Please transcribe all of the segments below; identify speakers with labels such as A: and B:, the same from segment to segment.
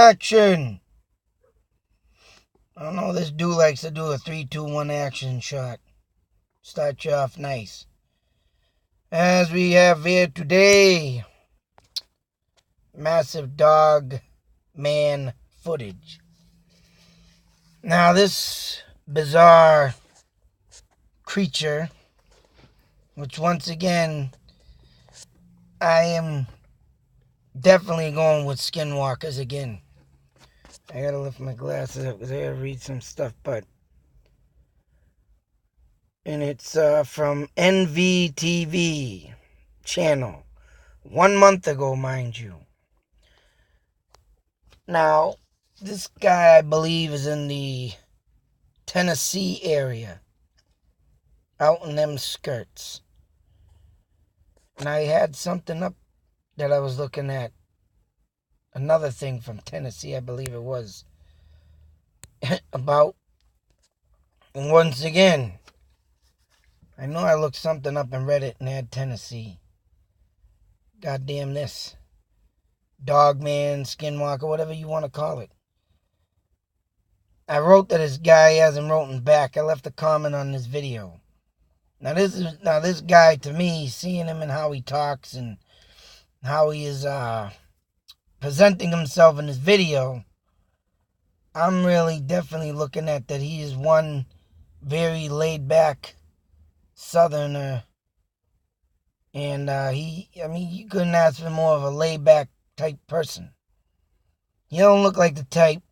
A: Action! I don't know, this dude likes to do a 3-2-1 action shot. Start you off nice. As we have here today, massive dog man footage. Now this bizarre creature, which once again, I am definitely going with skinwalkers again. I gotta lift my glasses up because I gotta read some stuff, and it's from NVTV channel. 1 month ago, mind you. Now, this guy, I believe, is in the Tennessee area. Out in them skirts. And I had something up that I was looking at. Another thing from Tennessee, I believe it was. About, and once again, I know I looked something up and read it and had Tennessee. Goddamn this. Dogman, skinwalker, whatever you want to call it. I wrote that this guy hasn't written back. I left a comment on this video. Now this guy, to me, seeing him and how he talks and how he is presenting himself in this video, I'm really definitely looking at that he is one very laid back southerner. And you couldn't ask for more of a laid back type person. He don't look like the type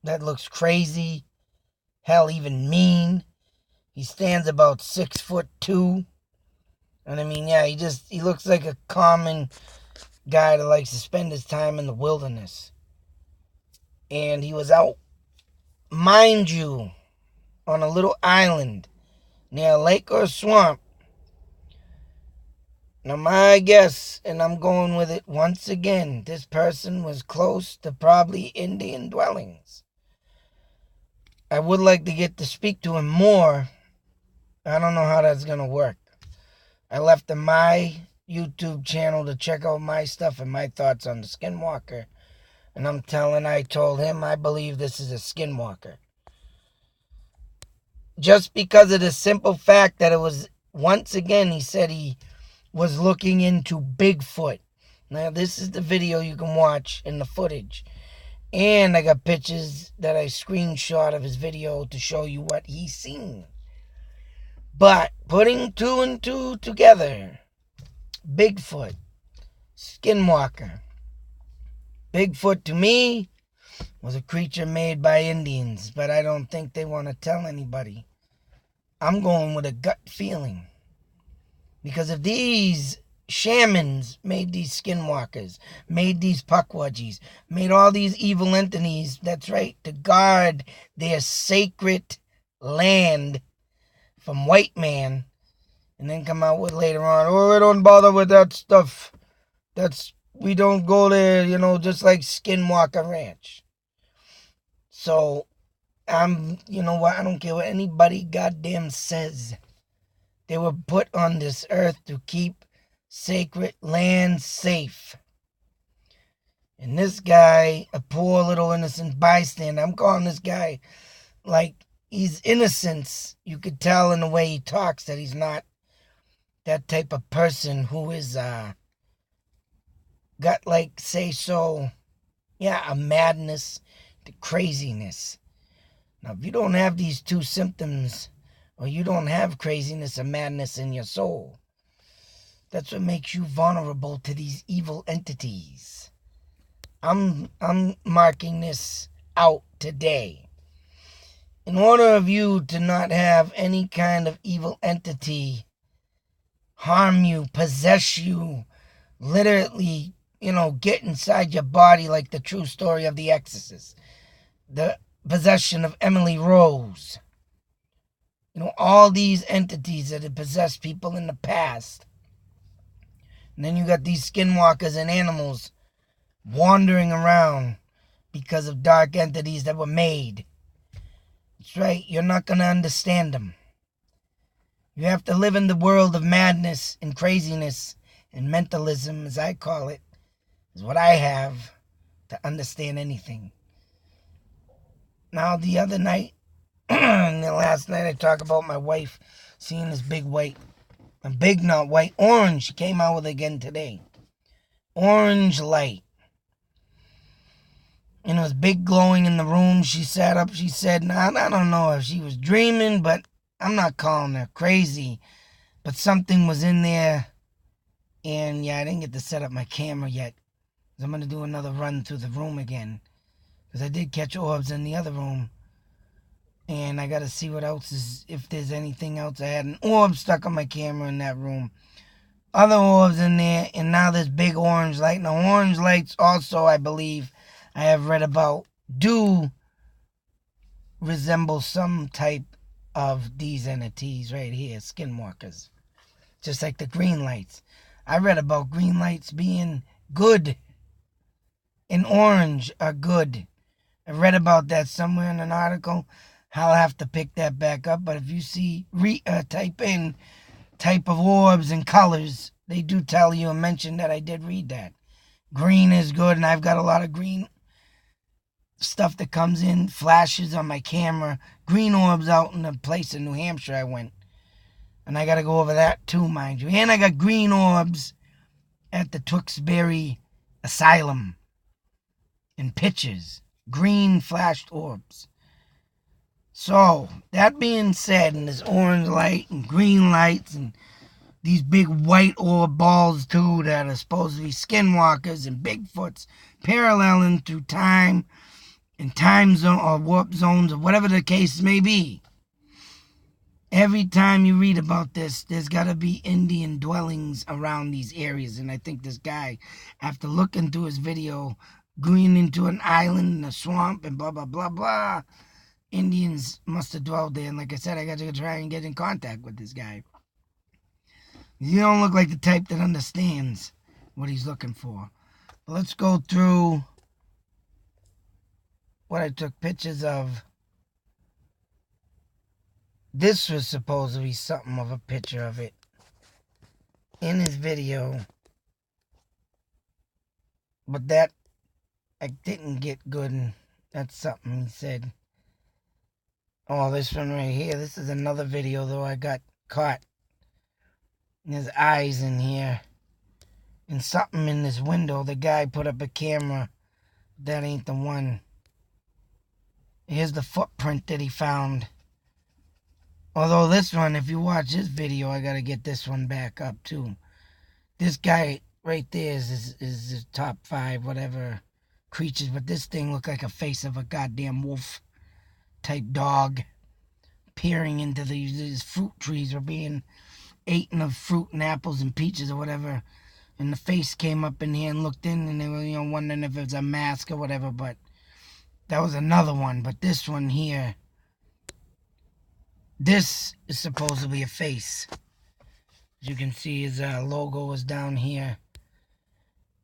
A: that looks crazy, hell, even mean. He stands about 6'2". And he looks like a common guy that likes to spend his time in the wilderness. And he was out, mind you, on a little island near a lake or a swamp. Now my guess, and I'm going with it once again, this person was close to probably Indian dwellings. I would like to get to speak to him more. I don't know how that's going to work. I left in my YouTube channel to check out my stuff and my thoughts on the skinwalker. And I told him I believe this is a skinwalker. Just because of the simple fact that it was, once again, he said he was looking into Bigfoot. Now, this is the video you can watch in the footage. And I got pictures that I screenshot of his video to show you what he's seen. But putting two and two together, Bigfoot, skinwalker. Bigfoot, to me, was a creature made by Indians, but I don't think they want to tell anybody. I'm going with a gut feeling. Because if these shamans made these skinwalkers, made these puckwudgies, made all these evil entities, that's right, to guard their sacred land from white man, and then come out with later on, we don't bother with that stuff. We don't go there, just like Skinwalker Ranch. So, I don't care what anybody goddamn says. They were put on this earth to keep sacred land safe. And this guy, a poor little innocent bystander, I'm calling this guy like he's innocent. You could tell in the way he talks that he's not that type of person who is got a madness to craziness. Now, if you don't have these two symptoms, or you don't have craziness or madness in your soul, that's what makes you vulnerable to these evil entities. I'm marking this out today. In order of you to not have any kind of evil entity harm you, possess you, literally, get inside your body like the true story of The Exorcist, the possession of Emily Rose. All these entities that have possessed people in the past. And then you got these skinwalkers and animals wandering around because of dark entities that were made. That's right, you're not going to understand them. You have to live in the world of madness and craziness and mentalism, as I call it, is what I have. to understand anything. Now, the other night, and the last night, I talked about my wife seeing this big white, not white, orange. She came out with it again today. Orange light. And it was big glowing in the room. She sat up. She said, nah, I don't know if she was dreaming, but I'm not calling her crazy. But something was in there. And yeah, I didn't get to set up my camera yet. I'm going to do another run through the room again. Because I did catch orbs in the other room. And I got to see what else is, if there's anything else. I had an orb stuck on my camera in that room. Other orbs in there. And now there's big orange light. Now, orange lights also, I believe, I have read about, do resemble some type of these entities right here, skinwalkers. Just like the green lights. I read about green lights being good and orange are good. I read about that somewhere in an article. I'll have to pick that back up. But if you see, type in type of orbs and colors, they do tell you and mention that I did read that. Green is good, and I've got a lot of green stuff that comes in, flashes on my camera. Green orbs out in a place in New Hampshire I went. And I got to go over that too, mind you. And I got green orbs at the Tewksbury Asylum in pictures. Green flashed orbs. So, that being said, and this orange light and green lights and these big white orb balls too that are supposed to be skinwalkers and Bigfoots paralleling through time and time zone or warp zones or whatever the case may be. Every time you read about this, there's got to be Indian dwellings around these areas. And I think this guy, after looking through his video, going into an island and a swamp and blah, blah, blah, blah, Indians must have dwelled there. And like I said, I got to try and get in contact with this guy. You don't look like the type that understands what he's looking for. But let's go through what I took pictures of. This was supposed to be something of a picture of it in his video. But that I didn't get good. And that's something he said. Oh, this one right here. This is another video, though. I got caught. There's eyes in here. And something in this window. The guy put up a camera. That ain't the one. Here's the footprint that he found. Although this one, if you watch this video, I gotta get this one back up too. This guy right there is the top 5, whatever, creatures. But this thing looked like a face of a goddamn wolf type dog peering into these fruit trees or being eaten of fruit and apples and peaches or whatever. And the face came up in here and looked in, and they were, wondering if it was a mask or whatever. But that was another one. But this one here, this is supposed to be a face. As you can see, his logo is down here.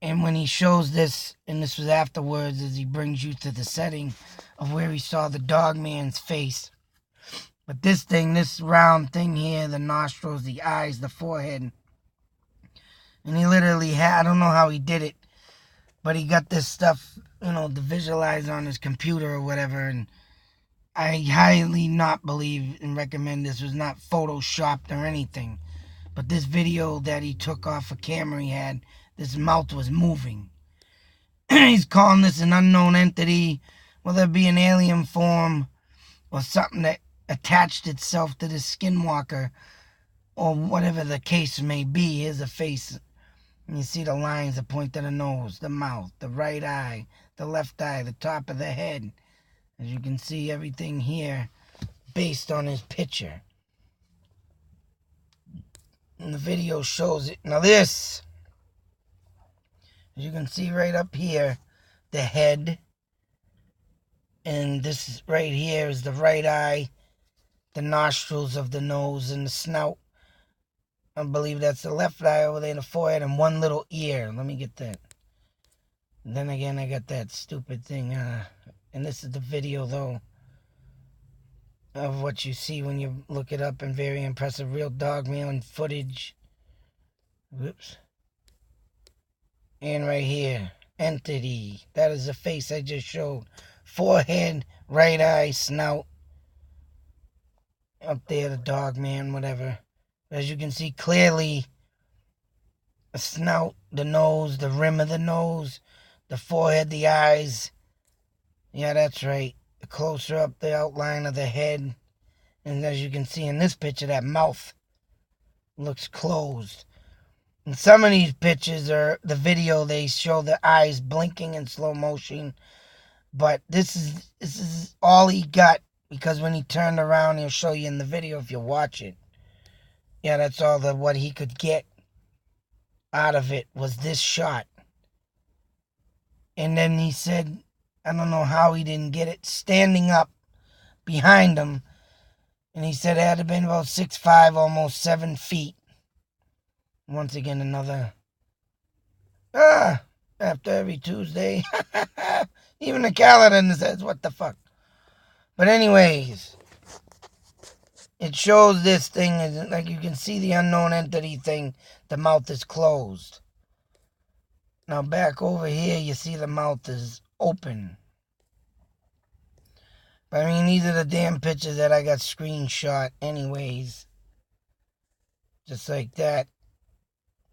A: And when he shows this, and this was afterwards, as he brings you to the setting of where he saw the dog man's face. But this thing, this round thing here, the nostrils, the eyes, the forehead. And he literally had, I don't know how he did it, but he got this stuff, to visualize on his computer or whatever. And I highly not believe and recommend this was not photoshopped or anything. But this video that he took off a camera he had, this mouth was moving. He's calling this an unknown entity, whether it be an alien form or something that attached itself to the skinwalker or whatever the case may be. Here's a face. And you see the lines that point to the nose, the mouth, the right eye, the left eye, the top of the head. As you can see, everything here based on his picture. And the video shows it. Now this, as you can see right up here, the head. And this right here is the right eye, the nostrils of the nose and the snout. I believe that's the left eye over there in the forehead and one little ear. Let me get that. And then again, I got that stupid thing. And this is the video, though, of what you see when you look it up. And very impressive real dog man footage. Whoops. And right here. entity. That is the face I just showed. Forehead, right eye, snout. Up there, the dog man, whatever. As you can see clearly, the snout, the nose, the rim of the nose, the forehead, the eyes. Yeah, that's right. The closer up the outline of the head. And as you can see in this picture, that mouth looks closed. In some of these pictures or the video, they show the eyes blinking in slow motion. But this is all he got, because when he turned around, he'll show you in the video if you watch it. Yeah, that's all what he could get out of it was this shot. And then he said, I don't know how he didn't get it, standing up behind him. And he said it had to been about 6'5", almost 7 feet. Once again, another, after every Tuesday. Even the calendar says, what the fuck. But anyways, it shows this thing, like you can see the unknown entity thing, the mouth is closed. Now back over here, you see the mouth is open. But I mean, these are the damn pictures that I got screenshot anyways. Just like that.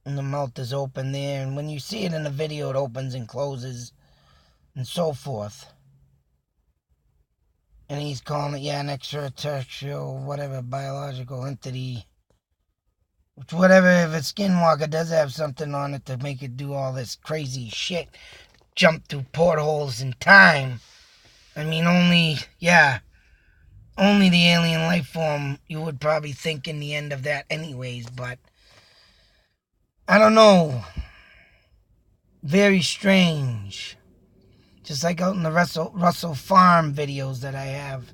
A: And the mouth is open there. And when you see it in the video, it opens and closes and so forth. And he's calling it, an extraterrestrial, whatever, biological entity. Which, whatever, if a skinwalker does have something on it to make it do all this crazy shit, jump through portholes in time. I mean, only the alien life form, you would probably think in the end of that anyways, but I don't know. Very strange. Just like out in the Russell Farm videos that I have.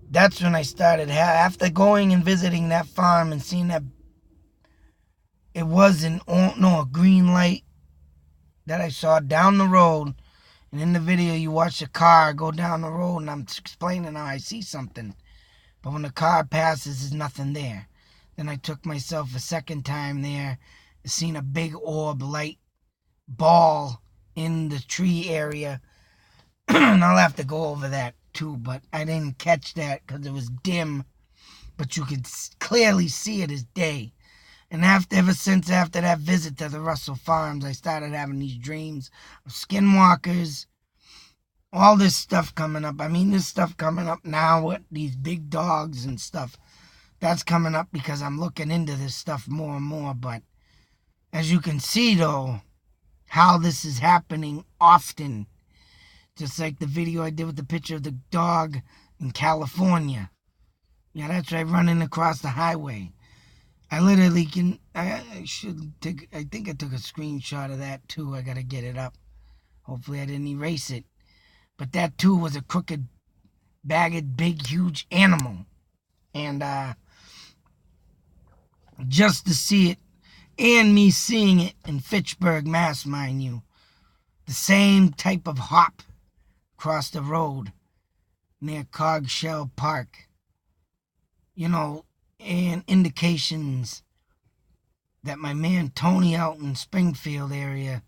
A: That's when I started, after going and visiting that farm and seeing that it was a green light that I saw down the road. And in the video, you watch the car go down the road, and I'm explaining how I see something. But when the car passes, there's nothing there. Then I took myself a second time there, seen a big orb light ball in the tree area. And I'll have to go over that too, but I didn't catch that because it was dim. But you could clearly see it as day. And ever since that visit to the Russell Farms, I started having these dreams of skinwalkers, all this stuff coming up. I mean, this stuff coming up now with these big dogs and stuff. That's coming up because I'm looking into this stuff more and more. But as you can see, though, how this is happening often. Just like the video I did with the picture of the dog in California. Yeah, that's right, running across the highway. I literally I think I took a screenshot of that too. I gotta get it up. Hopefully I didn't erase it. But that too was a crooked, bagged, big, huge animal. And just to see it, and me seeing it in Fitchburg, Mass, mind you, the same type of hop across the road near Cogshell Park. You know, and indications that my man Tony out in Springfield area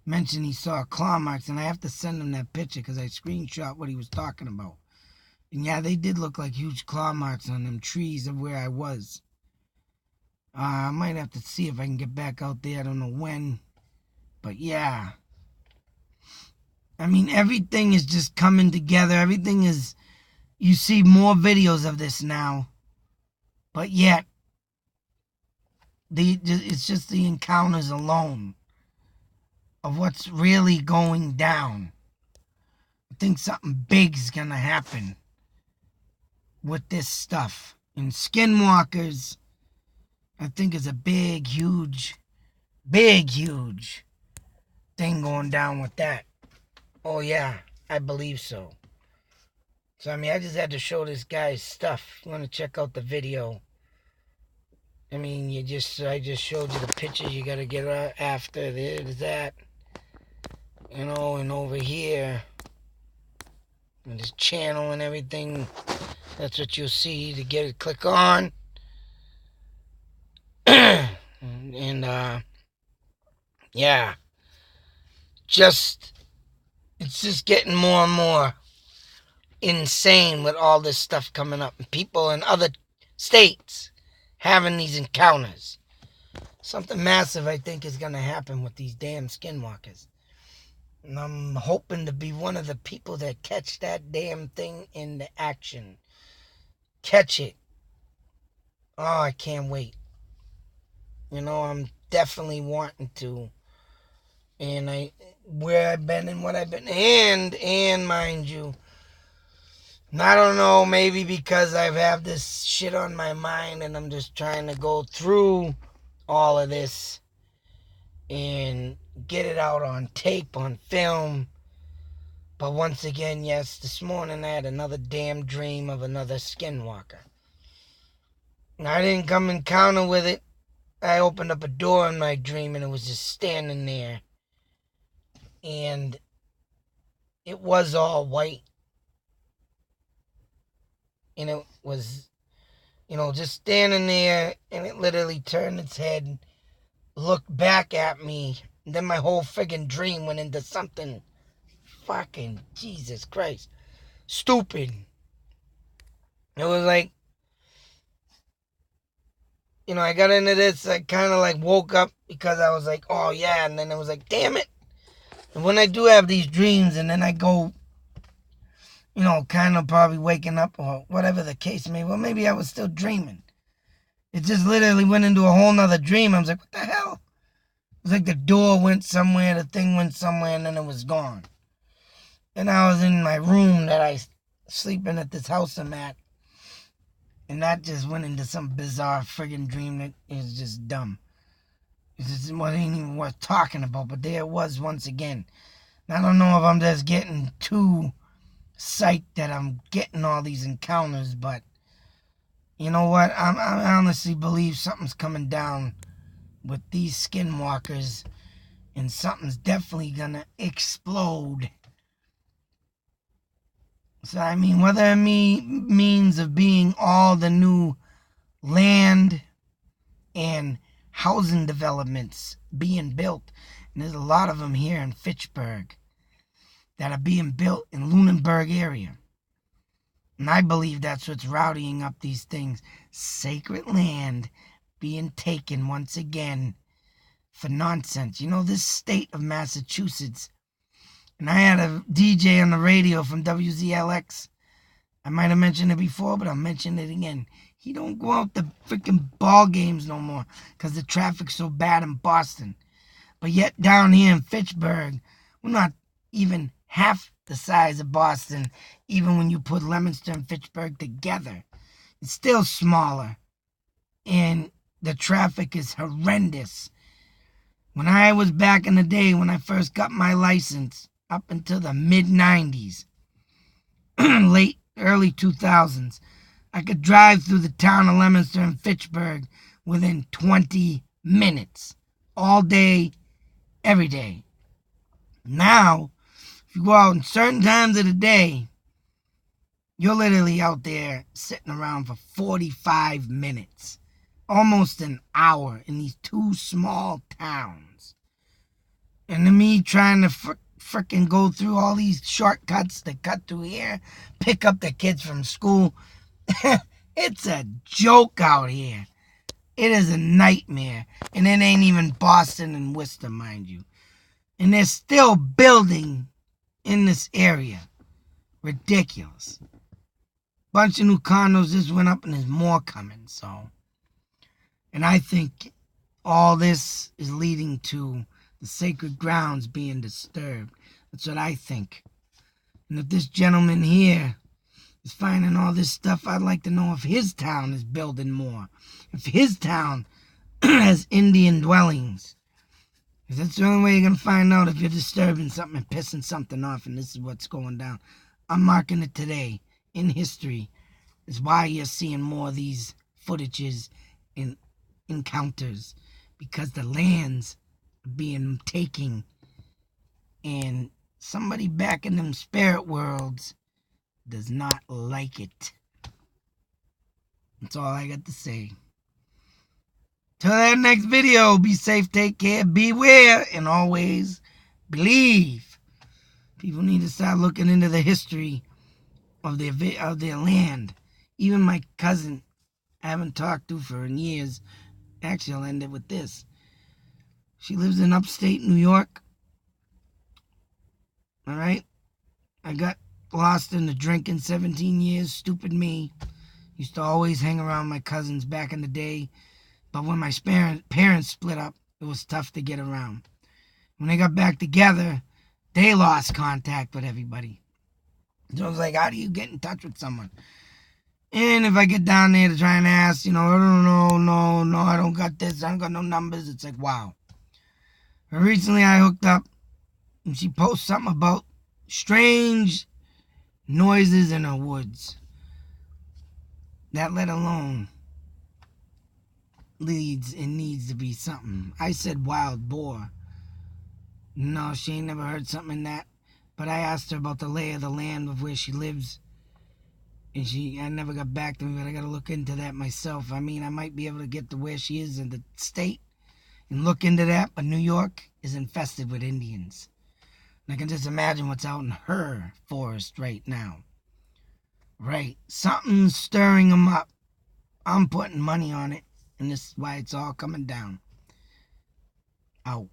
A: mentioned he saw claw marks, and I have to send him that picture because I screenshot what he was talking about. And yeah, they did look like huge claw marks on them trees of where I was. I might have to see if I can get back out there. I don't know when. But yeah. I mean, everything is just coming together. Everything is... You see more videos of this now. But yet, it's just the encounters alone of what's really going down. I think something big's going to happen with this stuff. And skinwalkers, I think, is a big, huge thing going down with that. Oh, yeah, I believe so. So, I mean, I just had to show this guy's stuff. You want to check out the video. I mean, I just showed you the pictures you got to get after. There's that. You know, and over here, and this channel and everything, that's what you'll see to get it. Click on. And yeah. just, it's just getting more and more insane with all this stuff coming up. And people in other states having these encounters. Something massive, I think, is going to happen with these damn skinwalkers. And I'm hoping to be one of the people that catch that damn thing in the action. Catch it. Oh, I can't wait. You know, I'm definitely wanting to. And where I've been and what I've been, and mind you, I don't know, maybe because I've had this shit on my mind and I'm just trying to go through all of this and get it out on tape, on film. But once again, yes, this morning I had another damn dream of another skinwalker. I didn't come encounter with it. I opened up a door in my dream and it was just standing there. And it was all white. And it was, just standing there, and it literally turned its head, looked back at me, and then my whole friggin' dream went into something fucking, Jesus Christ, stupid. It was like, I got into this, I kind of like woke up because I was like, oh yeah, and then it was like, damn it. And when I do have these dreams and then I go, kind of probably waking up or whatever the case may be, well, maybe I was still dreaming. It just literally went into a whole nother dream. I was like, what the hell? It was like the door went somewhere, the thing went somewhere, and then it was gone. And I was in my room that I sleep in at this house I'm at. And that just went into some bizarre friggin' dream that is just dumb. It just wasn't even worth talking about, but there it was once again. And I don't know if I'm just getting too psyched that I'm getting all these encounters, but you know what? I honestly believe something's coming down with these skinwalkers, and something's definitely gonna explode. So, I mean, whether it means of being all the new land and housing developments being built, and there's a lot of them here in Fitchburg that are being built in Lunenburg area. And I believe that's what's rowdying up these things. Sacred land being taken once again for nonsense. This state of Massachusetts, and I had a DJ on the radio from WZLX. I might have mentioned it before, but I'll mention it again. He don't go out to freaking ball games no more because the traffic's so bad in Boston. But yet down here in Fitchburg, we're not even half the size of Boston, even when you put Leominster and Fitchburg together. It's still smaller, and the traffic is horrendous. When I was back in the day, when I first got my license, up until the mid-90s, early 2000s, I could drive through the town of Leominster and Fitchburg within 20 minutes. All day, every day. Now, if you go out in certain times of the day, you're literally out there sitting around for 45 minutes. Almost an hour in these two small towns. And to me trying to frickin' go through all these shortcuts to cut through here, pick up the kids from school. It's a joke out here. It is a nightmare. And it ain't even Boston and Worcester, mind you. And they're still building in this area. Ridiculous. Bunch of new condos just went up and there's more coming, so. And I think all this is leading to the sacred grounds being disturbed. That's what I think. And if this gentleman here is finding all this stuff, I'd like to know if his town is building more. If his town has Indian dwellings. Because that's the only way you're going to find out if you're disturbing something and pissing something off, and this is what's going down. I'm marking it today in history. Is why you're seeing more of these footages and encounters. Because the lands are being taken, and somebody back in them spirit worlds does not like it. That's all I got to say. Till that next video, be safe, take care, beware, and always Believe. People need to start looking into the history of their land. Even my cousin, I haven't talked to for years. Actually, I'll end it with this. She lives in upstate New York. All right? I got lost in the drinking 17 years. Stupid me. Used to always hang around my cousins back in the day. But when my parents split up, it was tough to get around. When they got back together, they lost contact with everybody. So I was like, how do you get in touch with someone? And if I get down there to try and ask, I don't know, no, I don't got this, I don't got no numbers. It's like, wow. But recently I hooked up and she posts something about strange noises in her woods. That let alone needs to be something. I said wild boar. No, she ain't never heard something in that. But I asked her about the lay of the land of where she lives. And I never got back to me, but I gotta look into that myself. I mean, I might be able to get to where she is in the state and look into that, but New York is infested with Indians. And I can just imagine what's out in her forest right now. Right. Something's stirring them up. I'm putting money on it, and this is why it's all coming down. Out.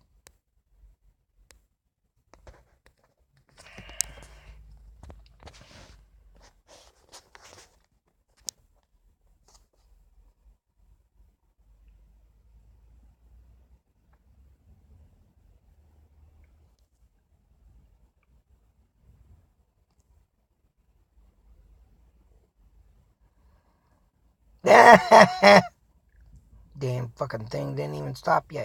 A: Damn fucking thing didn't even stop yet.